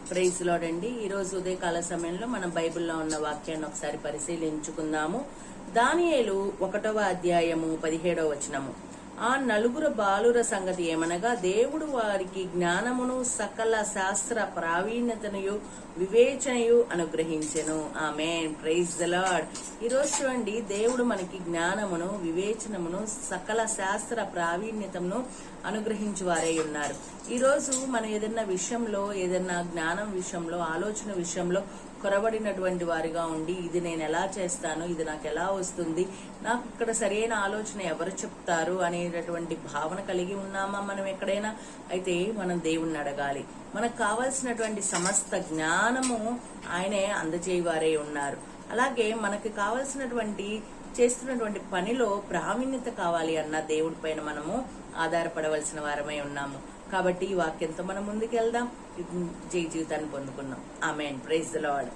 Praise lord అండి. ఈ రోజు ఉదయకాల సమయంలో మనం బైబిల్లో ఉన్న వాక్యాన్ని ఒకసారి పరిశీలించుకుందాము. దానియేలు 1వ అధ్యాయము 17వ వచనము. ఆ నలుగురు బాలుర సంగతి ఏమనగా, దేవుడు వారికి జ్ఞానమును సకల శాస్త్ర ప్రావీణ్యతను వివేచనయు అనుగ్రహించెను. ఆమేన్. Praise the Lord. ఈరోజు చూడండి, దేవుడు మనకి జ్ఞానమును వివేచనమును సకల శాస్త్ర ప్రావీణ్యతను అనుగ్రహించు వారై ఉన్నారు. ఈరోజు మనం ఏదైనా విషయంలో, ఏదైనా జ్ఞానం విషయంలో, ఆలోచన విషయంలో కొరబడినటువంటి వారిగా ఉండి, ఇది నేను ఎలా చేస్తాను, ఇది నాకు ఎలా వస్తుంది, నాకు ఇక్కడ సరైన ఆలోచన ఎవరు చెప్తారు అనేటటువంటి భావన కలిగి ఉన్నామా మనం ఎక్కడైనా? అయితే మనం దేవుణ్ణి అడగాలి. మనకు కావాల్సినటువంటి సమస్త జ్ఞానము ఆయనే అందజేయవారే ఉన్నారు. అలాగే మనకు కావలసినటువంటి చేస్తున్నటువంటి పనిలో ప్రావీణ్యత కావాలి అన్న దేవుడి పైన మనము ఆధారపడవలసిన వారమై ఉన్నాము. కాబట్టి ఈ వాక్యంతో మనం ముందుకెళ్దాం, జై జీవితాన్ని పొందుకున్నాం. ఆమేన్. Praise the lord.